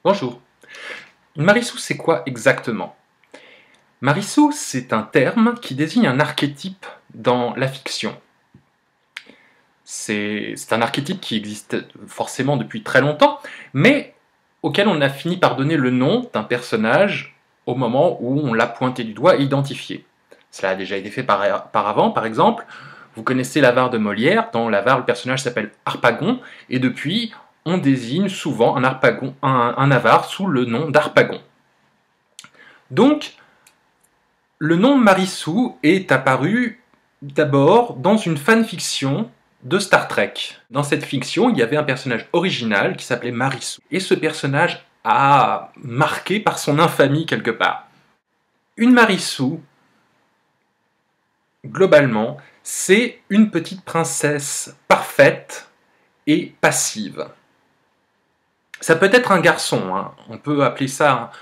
Bonjour. Une marissou, c'est quoi exactement? Marissou, c'est un terme qui désigne un archétype dans la fiction. C'est un archétype qui existe forcément depuis très longtemps, mais auquel on a fini par donner le nom d'un personnage au moment où on l'a pointé du doigt et identifié. Cela a déjà été fait par avant, par exemple. Vous connaissez l'Avare de Molière. Dans l'Avare, le personnage s'appelle Harpagon, et depuis, on désigne souvent un avare sous le nom d'Harpagon. Donc, le nom Marissou est apparu d'abord dans une fanfiction de Star Trek. Dans cette fiction, il y avait un personnage original qui s'appelait Marissou. Et ce personnage a marqué par son infamie quelque part. Une Marissou, globalement, c'est une petite princesse parfaite et passive. Ça peut être un garçon, hein. On peut appeler ça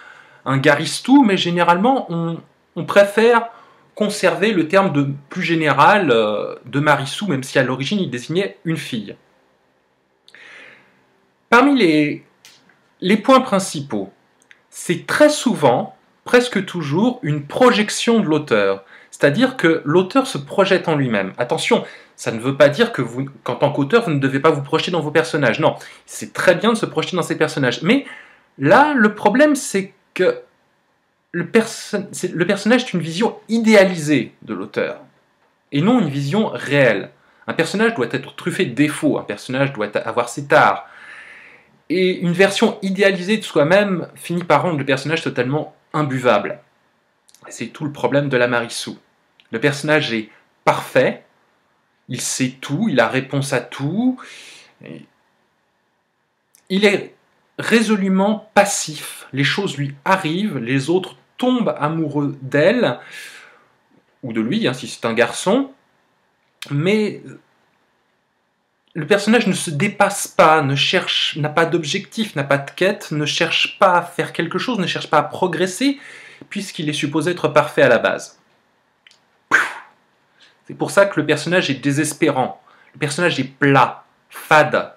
un garistou, mais généralement on préfère conserver le terme de plus général de marissou, même si à l'origine il désignait une fille. Parmi les points principaux, c'est très souvent, presque toujours, une projection de l'auteur. C'est-à-dire que l'auteur se projette en lui-même. Attention, ça ne veut pas dire que qu'en tant qu'auteur, vous ne devez pas vous projeter dans vos personnages. Non, c'est très bien de se projeter dans ces personnages. Mais là, le problème, c'est que le personnage est une vision idéalisée de l'auteur, et non une vision réelle. Un personnage doit être truffé de défauts, un personnage doit avoir ses tares, et une version idéalisée de soi-même finit par rendre le personnage totalement imbuvable. C'est tout le problème de la Marissou. Le personnage est parfait, il sait tout, il a réponse à tout, il est résolument passif, les choses lui arrivent, les autres tombent amoureux d'elle, ou de lui, hein, si c'est un garçon, mais le personnage ne se dépasse pas, n'a pas d'objectif, n'a pas de quête, ne cherche pas à faire quelque chose, ne cherche pas à progresser, puisqu'il est supposé être parfait à la base. C'est pour ça que le personnage est désespérant, le personnage est plat, fade.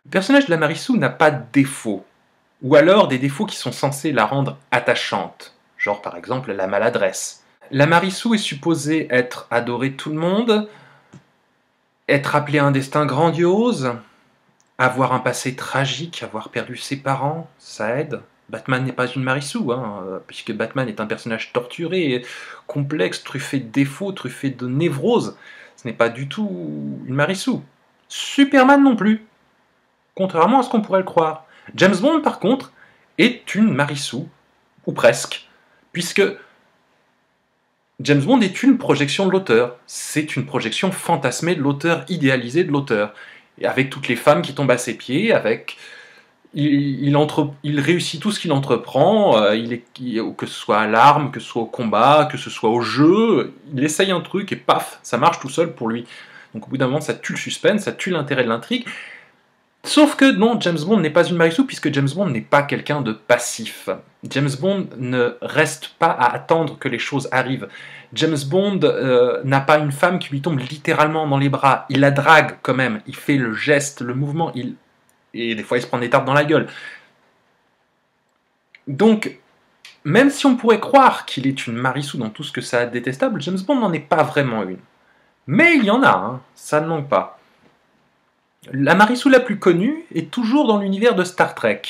Le personnage de la Marissou n'a pas de défauts, ou alors des défauts qui sont censés la rendre attachante, genre par exemple la maladresse. La Marissou est supposée être adorée de tout le monde, être appelée à un destin grandiose, avoir un passé tragique, avoir perdu ses parents, ça aide. Batman n'est pas une Marissou, hein, puisque Batman est un personnage torturé, complexe, truffé de défauts, truffé de névroses. Ce n'est pas du tout une Marissou. Superman non plus, contrairement à ce qu'on pourrait le croire. James Bond, par contre, est une Marissou, ou presque, puisque James Bond est une projection de l'auteur. C'est une projection fantasmée de l'auteur, idéalisée de l'auteur. Et avec toutes les femmes qui tombent à ses pieds, avec... il réussit tout ce qu'il entreprend, que ce soit à l'arme, que ce soit au combat, que ce soit au jeu, il essaye un truc et paf, ça marche tout seul pour lui. Donc au bout d'un moment, ça tue le suspense, ça tue l'intérêt de l'intrigue. Sauf que non, James Bond n'est pas une Marissou, puisque James Bond n'est pas quelqu'un de passif. James Bond ne reste pas à attendre que les choses arrivent. James Bond n'a pas une femme qui lui tombe littéralement dans les bras. Il la drague quand même, il fait le geste, le mouvement, et des fois il se prend des tartes dans la gueule. Donc, même si on pourrait croire qu'il est une Marissou dans tout ce que ça a de détestable, James Bond n'en est pas vraiment une. Mais il y en a, hein, ça ne manque pas. La Marissou la plus connue est toujours dans l'univers de Star Trek.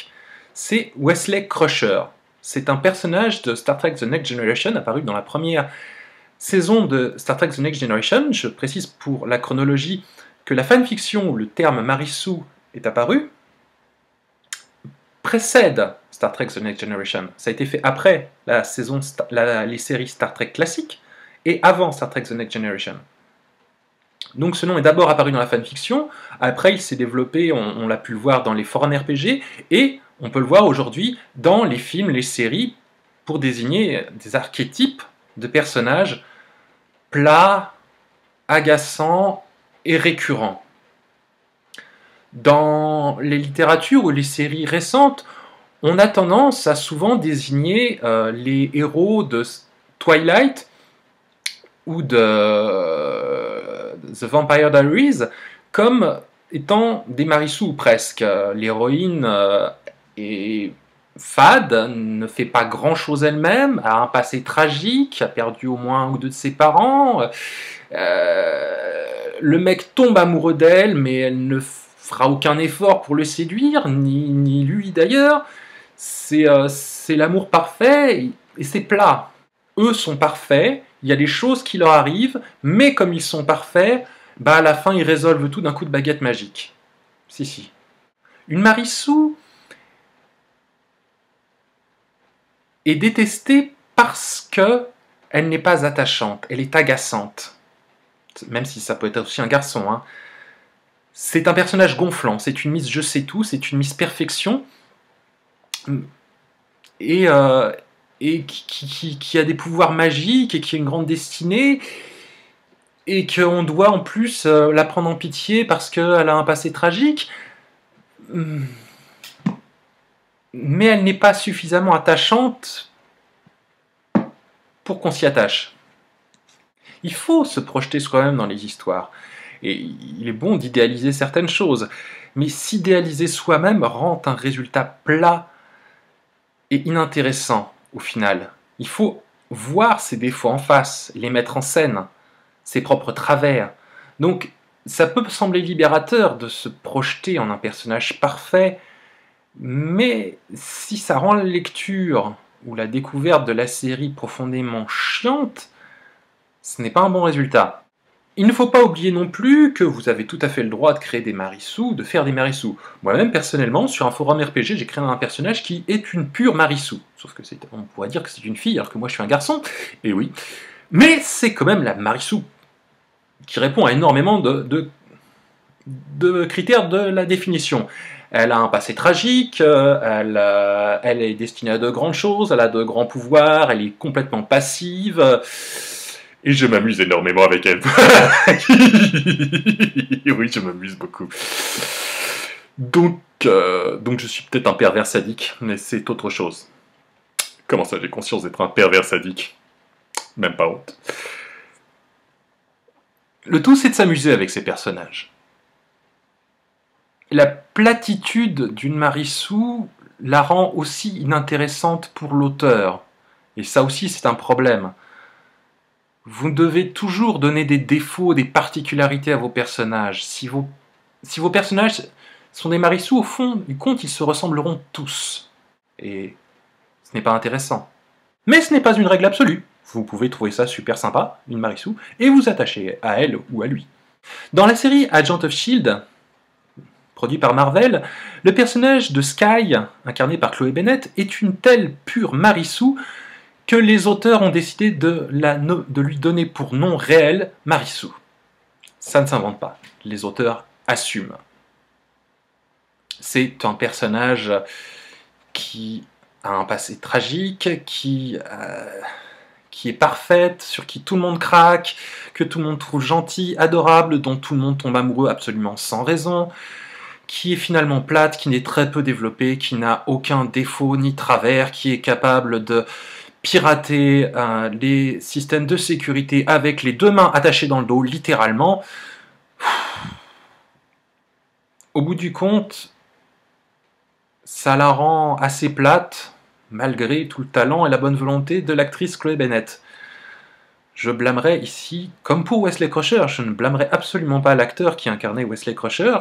C'est Wesley Crusher. C'est un personnage de Star Trek The Next Generation apparu dans la première saison de Star Trek The Next Generation. Je précise pour la chronologie que la fanfiction où le terme Marissou est apparu précède Star Trek The Next Generation. Ça a été fait après les séries Star Trek classiques et avant Star Trek The Next Generation. Donc ce nom est d'abord apparu dans la fanfiction, après il s'est développé, on l'a pu le voir dans les forums RPG, et on peut le voir aujourd'hui dans les films, les séries, pour désigner des archétypes de personnages plats, agaçants et récurrents. Dans les littératures ou les séries récentes, on a tendance à souvent désigner les héros de Twilight ou de The Vampire Diaries comme étant des Marissou presque. L'héroïne est fade, ne fait pas grand-chose elle-même, a un passé tragique, a perdu au moins un ou deux de ses parents. Le mec tombe amoureux d'elle, mais elle ne fera aucun effort pour le séduire, ni lui d'ailleurs. C'est l'amour parfait et c'est plat. Eux sont parfaits, il y a des choses qui leur arrivent, mais comme ils sont parfaits, bah à la fin ils résolvent tout d'un coup de baguette magique. Si. Une Marissou est détestée parce que elle n'est pas attachante, elle est agaçante. Même si ça peut être aussi un garçon. Hein. C'est un personnage gonflant, c'est une Miss Je sais tout, c'est une Miss Perfection. Et qui a des pouvoirs magiques et qui a une grande destinée et qu'on doit en plus la prendre en pitié parce qu'elle a un passé tragique, mais elle n'est pas suffisamment attachante pour qu'on s'y attache. Il faut se projeter soi-même dans les histoires, et il est bon d'idéaliser certaines choses, mais s'idéaliser soi-même rend un résultat plat et inintéressant au final. Il faut voir ses défauts en face, les mettre en scène, ses propres travers. Donc ça peut sembler libérateur de se projeter en un personnage parfait, mais si ça rend la lecture ou la découverte de la série profondément chiante, ce n'est pas un bon résultat. Il ne faut pas oublier non plus que vous avez tout à fait le droit de créer des Marissou, de faire des Marissou. Moi-même, personnellement, sur un forum RPG, j'ai créé un personnage qui est une pure Marissou. Sauf que on pourrait dire que c'est une fille, alors que moi je suis un garçon. Et oui. Mais c'est quand même la Marissou qui répond à énormément de critères de la définition. Elle a un passé tragique, elle est destinée à de grandes choses, elle a de grands pouvoirs, elle est complètement passive. Et je m'amuse énormément avec elle. Oui, je m'amuse beaucoup. Donc je suis peut-être un pervers sadique, mais c'est autre chose. Comment ça, j'ai conscience d'être un pervers sadique? Même pas honte. Le tout, c'est de s'amuser avec ces personnages. La platitude d'une Marissou la rend aussi inintéressante pour l'auteur. Et ça aussi, c'est un problème. Vous devez toujours donner des défauts, des particularités à vos personnages. Si vos personnages sont des Marissou, au fond du compte, ils se ressembleront tous. Et ce n'est pas intéressant. Mais ce n'est pas une règle absolue. Vous pouvez trouver ça super sympa, une Marissou, et vous attacher à elle ou à lui. Dans la série Agent of S.H.I.E.L.D., produit par Marvel, le personnage de Skye, incarné par Chloé Bennett, est une telle pure Marissou que les auteurs ont décidé de lui donner pour nom réel Marissou. Ça ne s'invente pas, les auteurs assument. C'est un personnage qui a un passé tragique, qui est parfaite, sur qui tout le monde craque, que tout le monde trouve gentil, adorable, dont tout le monde tombe amoureux absolument sans raison, qui est finalement plate, qui n'est très peu développée, qui n'a aucun défaut ni travers, qui est capable de pirater les systèmes de sécurité avec les deux mains attachées dans le dos, littéralement. Au bout du compte, ça la rend assez plate, malgré tout le talent et la bonne volonté de l'actrice Chloé Bennett. Je blâmerai ici, comme pour Wesley Crusher, je ne blâmerai absolument pas l'acteur qui incarnait Wesley Crusher,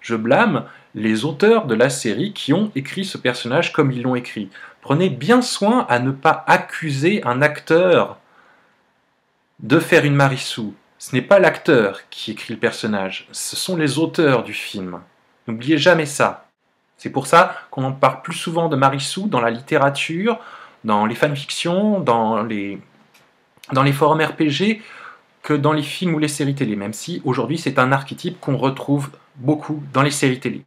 je blâme les auteurs de la série qui ont écrit ce personnage comme ils l'ont écrit. Prenez bien soin à ne pas accuser un acteur de faire une Marissou. Ce n'est pas l'acteur qui écrit le personnage, ce sont les auteurs du film. N'oubliez jamais ça. C'est pour ça qu'on en parle plus souvent de Marissou dans la littérature, dans les fanfictions, dans les forums RPG, que dans les films ou les séries télé, même si aujourd'hui c'est un archétype qu'on retrouve beaucoup dans les séries télé.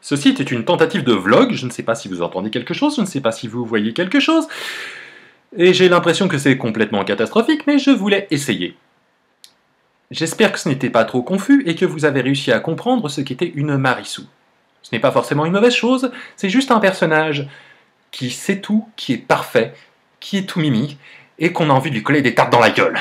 Ceci était une tentative de vlog, je ne sais pas si vous entendez quelque chose, je ne sais pas si vous voyez quelque chose, et j'ai l'impression que c'est complètement catastrophique, mais je voulais essayer. J'espère que ce n'était pas trop confus et que vous avez réussi à comprendre ce qu'était une Marissou. Ce n'est pas forcément une mauvaise chose, c'est juste un personnage qui sait tout, qui est parfait, qui est tout mimi, et qu'on a envie de lui coller des tartes dans la gueule.